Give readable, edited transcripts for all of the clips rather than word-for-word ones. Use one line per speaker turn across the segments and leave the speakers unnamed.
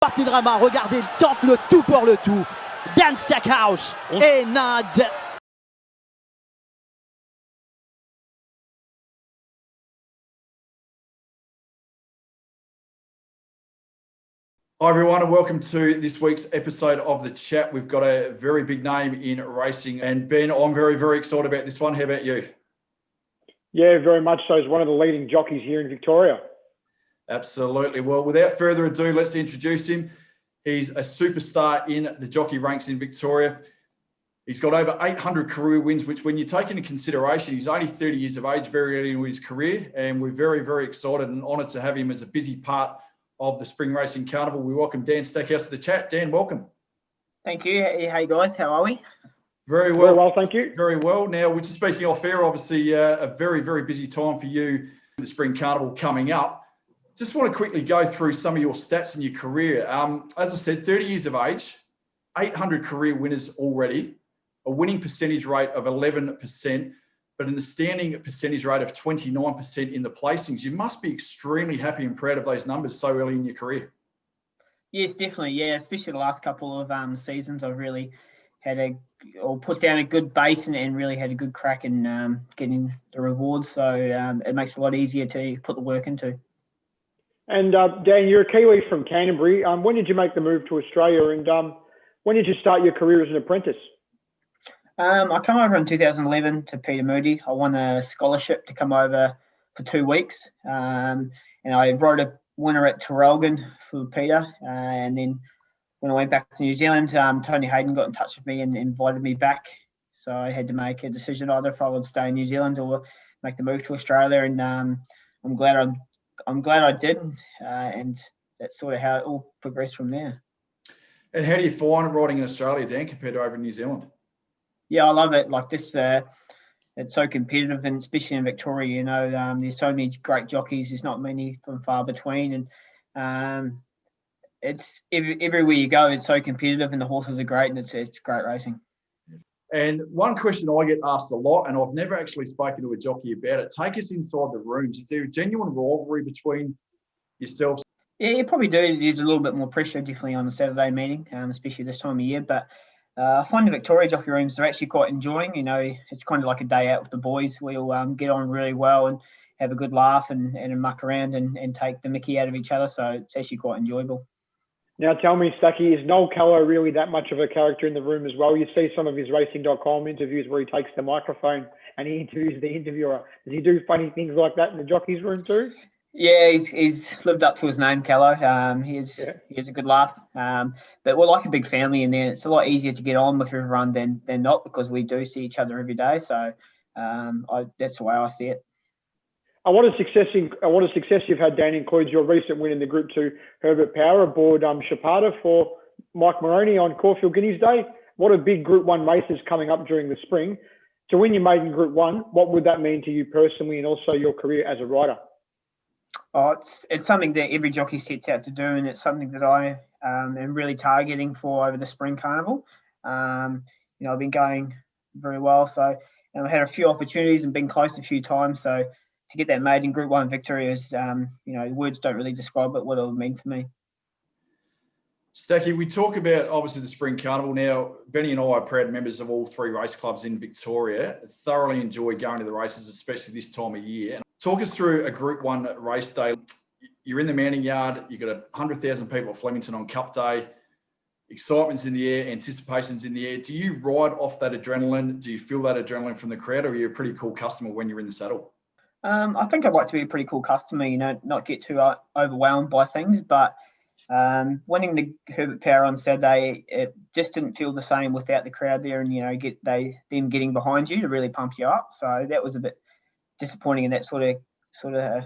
Parti drama, regardez, tente le tout pour le tout. Dan Stackhouse et Nad.
Hi everyone, and welcome to this week's episode of The Chat. We've got a very big name in racing, and Ben, I'm very, very excited about this one. How about you?
Yeah, very much so. He's one of the leading jockeys here in Victoria.
Absolutely. Well, without further ado, let's introduce him. He's a superstar in the jockey ranks in Victoria. He's got over 800 career wins, which when you take into consideration, he's only 30 years of age, very early in his career, and we're very, very excited and honoured to have him as a busy part of the Spring Racing Carnival. We welcome Dan Stackhouse to The Chat. Dan, welcome.
Thank you. Hey guys, how are we?
Very well.
Very well, thank you.
Very well. Now, we're just speaking off air, obviously a very, very busy time for you, the Spring Carnival coming up. Just want to quickly go through some of your stats in your career. As I said, 30 years of age, 800 career winners already, a winning percentage rate of 11%, but an outstanding percentage rate of 29% in the placings. You must be extremely happy and proud of those numbers so early in your career.
Yes, definitely. Yeah, especially the last couple of seasons, I've really had put down a good base and really had a good crack in getting the rewards. So it makes it a lot easier to put the work into.
And Dan, you're a Kiwi from Canterbury. When did you make the move to Australia, and when did you start your career as an apprentice?
I come over in 2011 to Peter Moody. I won a scholarship to come over for 2 weeks, and I rode a winner at Traralgon for Peter. And then when I went back to New Zealand, Tony Hayden got in touch with me and invited me back. So I had to make a decision either if I would stay in New Zealand or make the move to Australia. And I'm glad I did, and that's sort of how it all progressed from there.
And how do you find riding in Australia, Dan, compared to over in New Zealand?
Yeah, I love it. Like this, it's so competitive, and especially in Victoria, you know, there's so many great jockeys. There's not many from far between, and it's everywhere you go, it's so competitive, and the horses are great, and it's great racing.
And one question I get asked a lot, and I've never actually spoken to a jockey about it. Take us inside the rooms. Is there a genuine rivalry between yourselves?
Yeah, you probably do. There's a little bit more pressure, definitely, on the Saturday meeting, especially this time of year. But I find the Victoria jockey rooms are actually quite enjoying. You know, it's kind of like a day out with the boys. We'll get on really well and have a good laugh and muck around and take the mickey out of each other. So it's actually quite enjoyable.
Now tell me, Stacky, is Noel Callow really that much of a character in the room as well? You see some of his racing.com interviews where he takes the microphone and he interviews the interviewer. Does he do funny things like that in the jockey's room too?
Yeah, he's lived up to his name, Callow. He has a good laugh. But we're like a big family in there. It's a lot easier to get on with everyone than not, because we do see each other every day. So that's the way I see it.
What a success you've had, Dan, includes your recent win in the Group 2 Herbert Power aboard Chapada for Mike Moroney on Caulfield Guineas Day. What a big Group 1 races coming up during the spring. To win your maiden Group 1, what would that mean to you personally and also your career as a rider?
Oh, it's something that every jockey sets out to do, and it's something that I am really targeting for over the Spring Carnival. You know, I've been going very well, so and I've had a few opportunities and been close a few times. So to get that maiden Group 1 victory is, you know, words don't really describe it, what it would mean for me.
Stacky, we talk about obviously the Spring Carnival now. Benny and I are proud members of all 3 race clubs in Victoria. Thoroughly enjoy going to the races, especially this time of year. Talk us through a Group 1 race day. You're in the Manning Yard. You've got 100,000 people at Flemington on Cup Day. Excitement's in the air, anticipation's in the air. Do you ride off that adrenaline? Do you feel that adrenaline from the crowd, or are you a pretty cool customer when you're in the saddle?
I think I'd like to be a pretty cool customer, you know, not get too overwhelmed by things. But winning the Herbert Power on Saturday, it just didn't feel the same without the crowd there, and you know, them getting behind you to really pump you up. So that was a bit disappointing in that sort of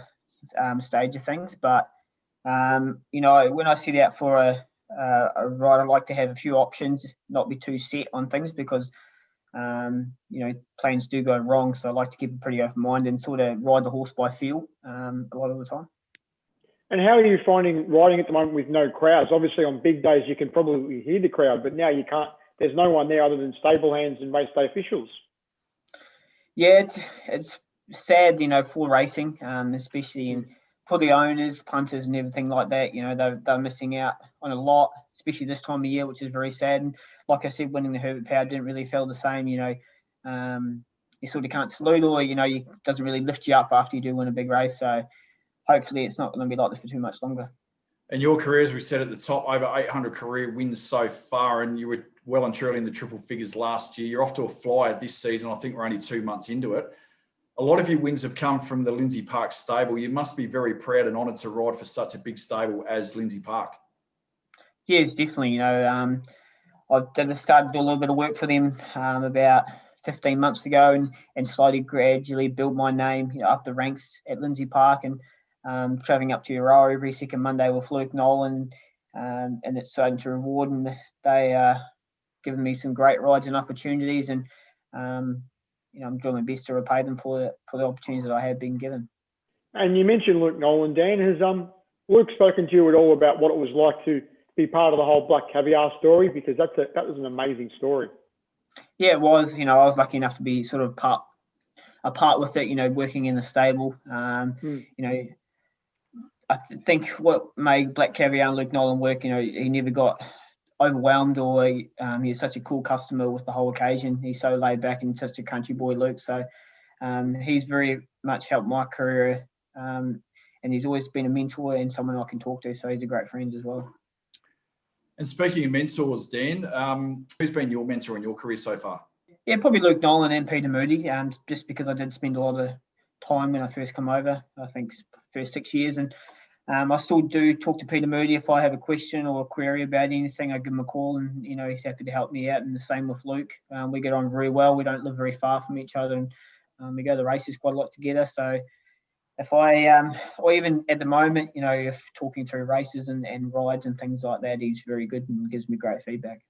stage of things. But you know, when I set out for a ride, I like to have a few options, not be too set on things, because you know, plans do go wrong. So I like to keep a pretty open mind and sort of ride the horse by feel a lot of the time.
And how are you finding riding at the moment with no crowds? Obviously on big days you can probably hear the crowd, but now you can't. There's no one there other than stable hands and race day officials.
Yeah, it's sad, you know, for racing, especially in for the owners, punters, and everything like that, they're missing out on a lot, especially this time of year, which is very sad. And like I said, winning the Herbert Power didn't really feel the same. You sort of can't salute, or it doesn't really lift you up after you do win a big race. So hopefully, it's not going to be like this for too much longer.
And your career, as we said at the top, over 800 career wins so far, and you were well and truly in the triple figures last year. You're off to a flyer this season. I think we're only 2 months into it. A lot of your wins have come from the Lindsay Park stable. You must be very proud and honoured to ride for such a big stable as Lindsay Park.
Yes, definitely. I started to do a little bit of work for them about 15 months ago, and slowly, gradually build my name up the ranks at Lindsay Park, and travelling up to Euroa every second Monday with Luke Nolan, and it's starting to reward, and they are giving me some great rides and opportunities, and I'm doing my best to repay them for the opportunities that I have been given.
And you mentioned Luke Nolan, Dan. Has Luke spoken to you at all about what it was like to be part of the whole Black Caviar story? Because that was an amazing story.
Yeah, it was. I was lucky enough to be sort of a part with it. Working in the stable. I think what made Black Caviar and Luke Nolan work, he never got overwhelmed, or he's such a cool customer with the whole occasion. He's so laid back and such a country boy, Luke. So he's very much helped my career, and he's always been a mentor and someone I can talk to. So he's a great friend as well.
And speaking of mentors, Dan, who's been your mentor in your career so far?
Yeah, probably Luke Nolan and Peter Moody, just because I did spend a lot of time when I first come over, I think first 6 years. And I still do talk to Peter Moody if I have a question or a query about anything. I give him a call, and he's happy to help me out. And the same with Luke. We get on very well. We don't live very far from each other, and we go to the races quite a lot together. So if or even at the moment, if talking through races and rides and things like that, he's very good and gives me great feedback.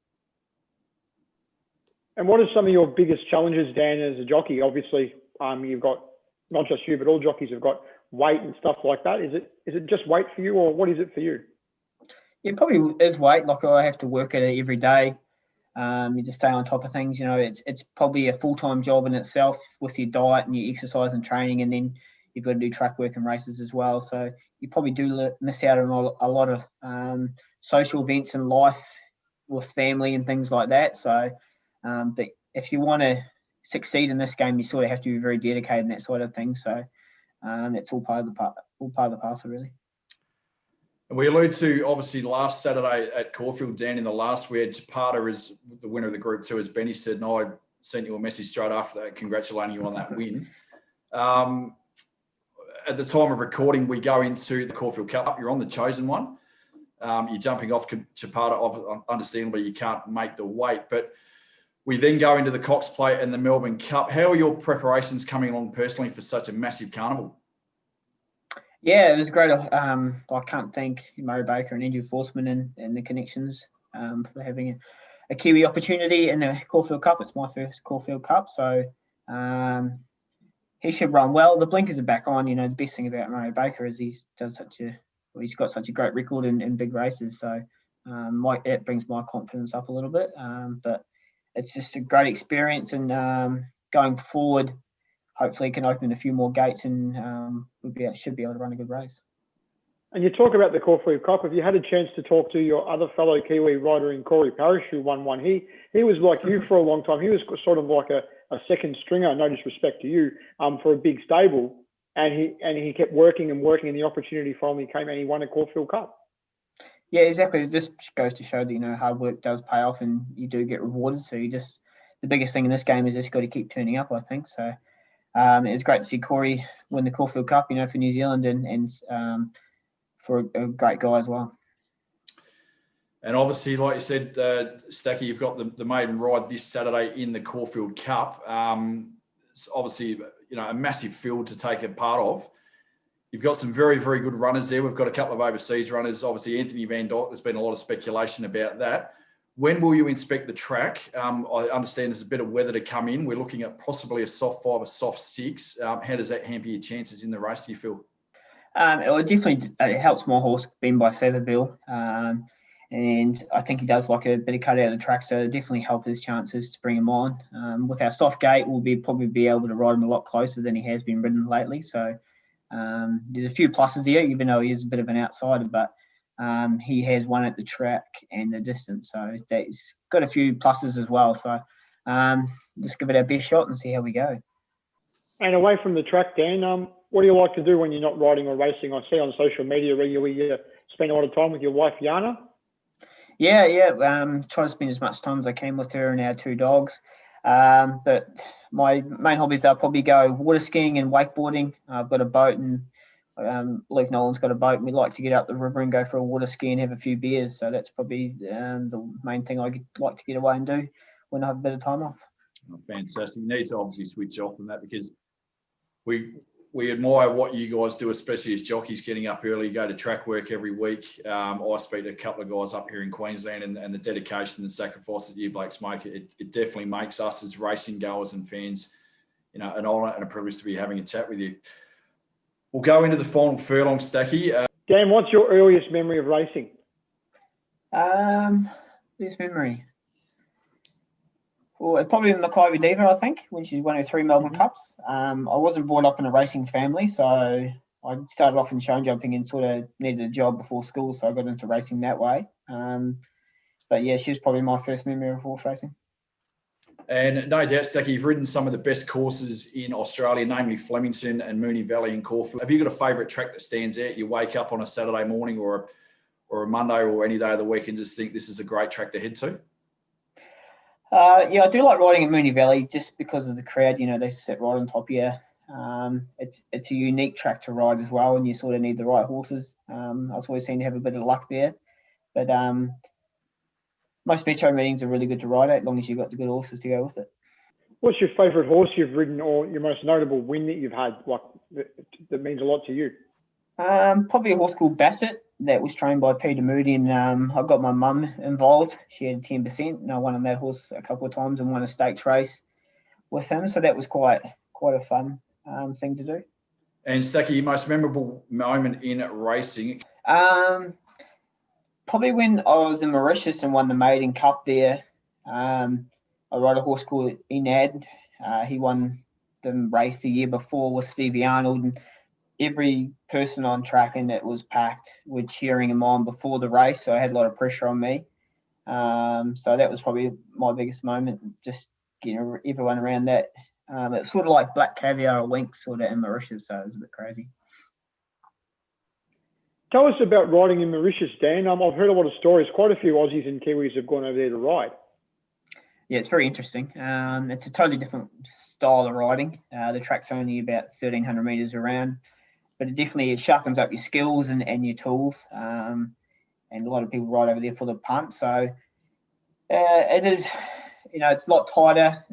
And what are some of your biggest challenges, Dan, as a jockey? Obviously, you've got, not just you, but all jockeys have got weight and stuff like that. Is it just weight for you, or what is it for you?
Yeah, probably is weight. Like, I have to work at it every day. You just stay on top of things. It's probably a full-time job in itself with your diet and your exercise and training, and then you've got to do track work and races as well. So you probably do miss out on a lot of social events in life with family and things like that. So, but if you want to succeed in this game, you sort of have to be very dedicated in that sort of thing. So it's all part of the path, really.
And we allude to, obviously, last Saturday at Caulfield, Dan, in the last, we had Chapata as the winner of the Group 2, as Benny said, and I sent you a message straight after that congratulating you on that win. At the time of recording, we go into the Caulfield Cup. You're on the chosen one. You're jumping off Chapata. Understandably, you can't make the weight, but we then go into the Cox Plate and the Melbourne Cup. How are your preparations coming along personally for such a massive carnival?
Yeah, it was great. I can't thank Murray Baker and Andrew Forsman and the connections for having a Kiwi opportunity in the Caulfield Cup. It's my first Caulfield Cup, so he should run well. The blinkers are back on. The best thing about Murray Baker is he's got such a great record in big races. So that brings my confidence up a little bit. But it's just a great experience, and going forward, hopefully can open a few more gates, and should be able to run a good race.
And you talk about the Caulfield Cup. Have you had a chance to talk to your other fellow Kiwi rider in Corey Parrish, who won one? He was like you for a long time. He was sort of like a second stringer, no disrespect to you, for a big stable, and he kept working, and the opportunity finally came, and he won a Caulfield Cup.
Yeah, exactly. It just goes to show that hard work does pay off, and you do get rewarded. So the biggest thing in this game is just got to keep turning up, I think. So it was great to see Corey win the Caulfield Cup, for New Zealand, and for a great guy as well.
And obviously, like you said, Stacky, you've got the maiden ride this Saturday in the Caulfield Cup. It's obviously, a massive field to take a part of. You've got some very, very good runners there. We've got a couple of overseas runners. Obviously, Anthony Van Dyke, there's been a lot of speculation about that. When will you inspect the track? I understand there's a bit of weather to come in. We're looking at possibly a soft 5, a soft 6. How does that hamper your chances in the race, do you feel?
It definitely helps my horse being by Severville. And I think he does like a bit of cut out of the track, so it definitely help his chances to bring him on. With our soft gate, we'll probably be able to ride him a lot closer than he has been ridden lately. So There's a few pluses here, even though he is a bit of an outsider, but he has won at the track and the distance, so that's got a few pluses as well. So let's give it our best shot and see how we go.
And away from the track, Dan, what do you like to do when you're not riding or racing? I see on social media regularly you spend a lot of time with your wife, Yana.
Yeah. Try to spend as much time as I can with her and our 2 dogs. But my main hobbies are probably go water skiing and wakeboarding. I've got a boat, and Luke Nolan's got a boat, and we like to get up the river and go for a water ski and have a few beers. So that's probably the main thing I like to get away and do when I have a bit of time off.
Oh, fantastic. You need to obviously switch off from that, because we admire what you guys do, especially as jockeys, getting up early, go to track work every week. I speak to a couple of guys up here in Queensland, and the dedication and sacrifice that you blokes make, it definitely makes us as racing goers and fans, an honour and a privilege to be having a chat with you. We'll go into the final furlong, Stacky.
Dan, what's your earliest memory of racing?
This memory. Well, probably Mackay Diva, I think, when she's won her 3 Melbourne Cups. I wasn't brought up in a racing family, so I started off in show jumping and sort of needed a job before school, so I got into racing that way. But yeah, she was probably my first memory of horse racing.
And no doubt, Stacky, you've ridden some of the best courses in Australia, namely Flemington and Moonee Valley and Caulfield. Have you got a favourite track that stands out? You wake up on a Saturday morning or a Monday or any day of the week and just think this is a great track to head to?
Yeah, I do like riding at Moonee Valley just because of the crowd. They sit right on top of you. It's a unique track to ride as well, and you sort of need the right horses. I was always seem to have a bit of luck there. But most metro meetings are really good to ride at, as long as you've got the good horses to go with it.
What's your favourite horse you've ridden, or your most notable win that you've had, that means a lot to you?
Probably a horse called Bassett that was trained by Peter Moody, and I got my mum involved. She had 10%, and I won on that horse a couple of times and won a stakes race with him. So that was quite a fun thing to do.
And Stacky, your most memorable moment in racing?
Probably when I was in Mauritius and won the Maiden Cup there. I rode a horse called Enad. He won the race the year before with Stevie Arnold, and every person on track and it was packed with cheering him on before the race, so I had a lot of pressure on me. So that was probably my biggest moment, just getting everyone around that. It's sort of like Black Caviar or Winx sort of in Mauritius, so it was a bit crazy.
Tell us about riding in Mauritius, Dan. I've heard a lot of stories. Quite a few Aussies and Kiwis have gone over there to ride.
Yeah, it's very interesting. It's a totally different style of riding. The track's only about 1,300 metres around, but it sharpens up your skills and your tools. And a lot of people ride over there for the punt. So it is, it's a lot tighter.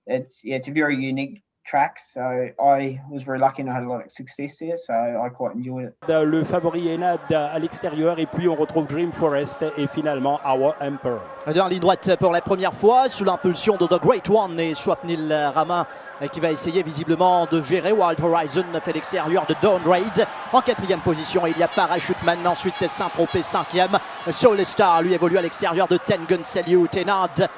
It's a very unique track. So I was very lucky and I had a lot of success there. So I quite enjoyed it.
Le favori Enad à l'extérieur, et puis on retrouve Dream Forest et finalement Our Emperor.
Dans ligne droite pour la première fois, sous l'impulsion de The Great One et Swapnil Ramin qui va essayer visiblement de gérer. Wild Horizon fait l'extérieur de Dawn Raid. En 4e position, il y a Parachuteman, ensuite Saint-Tropez 5e. Soul Star, lui, évolue à l'extérieur de Ten Gun Salute. Enad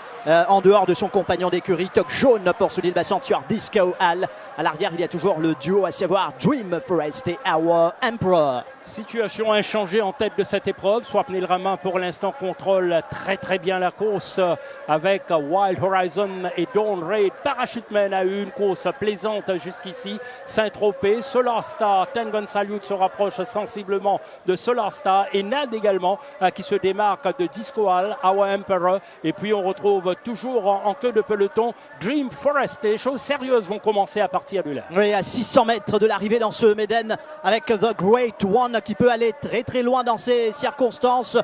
en dehors de son compagnon d'écurie, Toc Jaune pour souligner le bassentueur Disco Hall. À l'arrière, il y a toujours le duo, à savoir Dream Forest et Our Emperor.
Situation inchangée en tête de cette épreuve. Swapnil Ramin pour l'instant contrôle très très bien la course avec Wild Horizon et Dawn Raid. Parachuteman a eu une course plaisante jusqu'ici. Saint-Tropez, Solar Star, Ten Gun Salute se rapproche sensiblement de Solar Star et Nad également qui se démarque de Disco Hall, Our Emperor. Et puis on retrouve toujours en queue de peloton Dream Forest. Et les choses sérieuses vont commencer à partir de là.
Oui, à 600 mètres de l'arrivée dans ce Méden avec The Great One qui peut aller très très loin dans ces circonstances.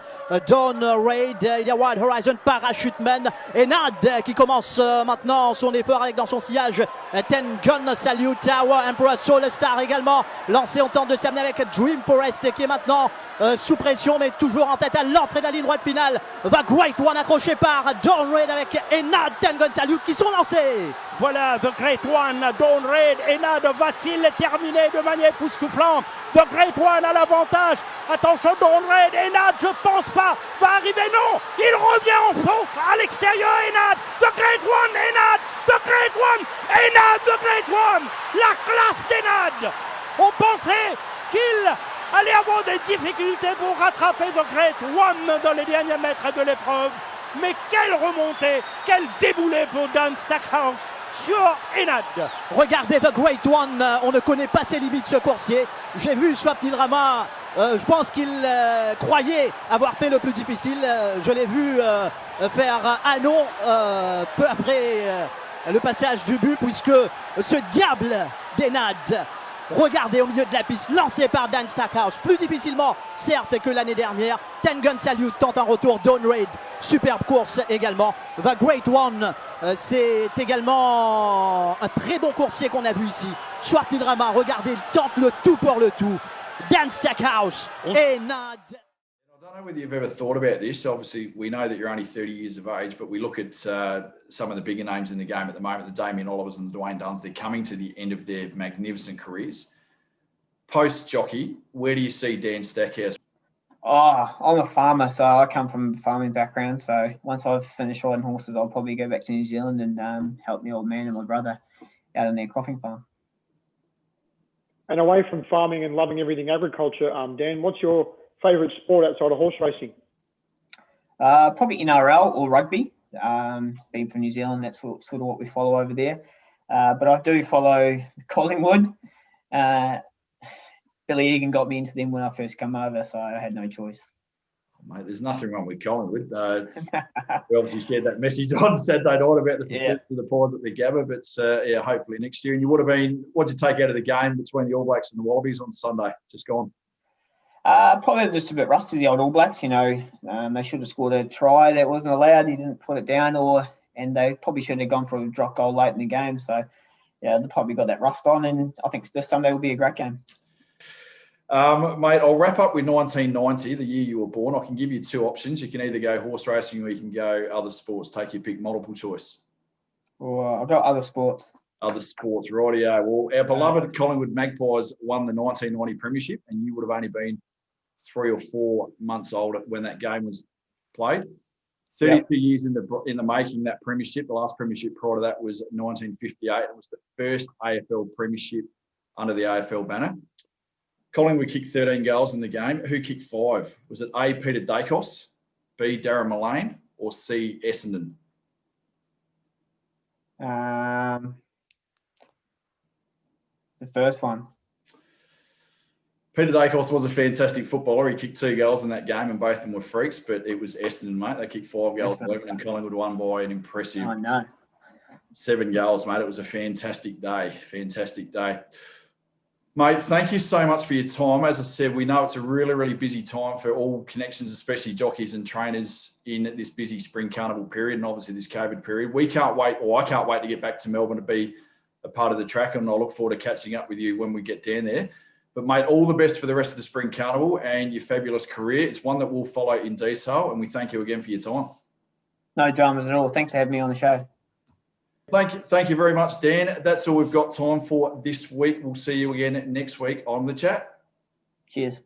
Dawn Raid, il y a Wild Horizon, Parachuteman et Nad qui commence maintenant son effort avec dans son sillage Ten Gun Salute, Our Emperor, Soul Star également lancé. On tente de s'amener avec Dream Forest qui est maintenant sous pression mais toujours en tête à l'entrée de la ligne droite finale. The Great One accroché par Dawn Raid avec Enad, Ten Gun Salute qui sont lancés.
Voilà, The Great One, Dawn Raid, Enad va-t-il terminer de manière époustouflante? The Great One a l'avantage. Attention, Dawn Raid, Enad, je pense pas, va arriver, non. Il revient en force à l'extérieur, Enad. The Great One, Enad. The Great One, Enad, The Great One. La classe d'Enad. difficultés pour rattraper The Great One dans les derniers mètres de l'épreuve. Mais quelle remontée, quel déboulé pour Dan Stackhouse sur Enad.
Regardez The Great One, on ne connaît pas ses limites ce coursier. J'ai vu Swapnil Rama, je pense qu'il croyait avoir fait le plus difficile. Je l'ai vu faire un non peu après le passage du but, puisque ce diable d'Enad, regardez au milieu de la piste, lancé par Dan Stackhouse, plus difficilement certes que l'année dernière. Ten Gun Salute tente un retour, Dawn Raid, superbe course également. The Great One, c'est également un très bon coursier qu'on a vu ici. Swapnil Rama, regardez, il tente le tout pour le tout. Dan Stackhouse, Enad.
I don't know whether you've ever thought about this. Obviously, we know that you're only 30 years of age, but we look at some of the bigger names in the game at the moment, the Damien Olivers and the Dwayne Dunns. They're coming to the end of their magnificent careers. Post-jockey, where do you see Dan Stackhouse?
Oh, I'm a farmer, so I come from a farming background. So once I've finished riding horses, I'll probably go back to New Zealand and help the old man and my brother out on their cropping farm.
And away from farming and loving everything agriculture, Dan, what's your favourite sport outside of horse racing?
Probably NRL or rugby. Being from New Zealand, that's sort of what we follow over there. But I do follow Collingwood. Billy Egan got me into them when I first come over, so I had no choice.
Mate, there's nothing wrong with Collingwood. We obviously shared that message on Saturday night about the pause at the Gabba, but hopefully next year. And you would have been, what did you take out of the game between the All Blacks and the Wallabies on Sunday? Just gone.
Probably just a bit rusty, the old All Blacks. They should have scored a try that wasn't allowed. He didn't put it down, and they probably should have gone for a drop goal late in the game. So, yeah, they probably got that rust on, and I think this Sunday will be a great game.
Mate, I'll wrap up with 1990, the year you were born. I can give you two options. You can either go horse racing or you can go other sports. Take your pick, multiple choice.
Well, I've got other sports.
Other sports, rightio. Well, our beloved Collingwood Magpies won the 1990 premiership, and you would have only been 3 or 4 months old when that game was played. 32 years in the making, that premiership. The last premiership prior to that was 1958. It was the first AFL premiership under the AFL banner. Collingwood kicked 13 goals in the game. Who kicked 5? Was it A, Peter Dacos, B, Darren Mullane, or C, Essendon?
The first one.
Peter Dacos was a fantastic footballer. He kicked 2 goals in that game, and both of them were freaks, but it was Essendon, mate. They kicked 5 goals, and Collingwood won by an impressive 7 goals, mate. It was a fantastic day. Fantastic day. Mate, thank you so much for your time. As I said, we know it's a really, really busy time for all connections, especially jockeys and trainers in this busy spring carnival period and obviously this COVID period. We can't wait, or I can't wait to get back to Melbourne to be a part of the track, and I look forward to catching up with you when we get down there. But, mate, all the best for the rest of the spring carnival and your fabulous career. It's one that we'll follow in detail, and we thank you again for your time.
No dramas at all. Thanks for having me on the show.
Thank you very much, Dan. That's all we've got time for this week. We'll see you again next week on The Chat.
Cheers.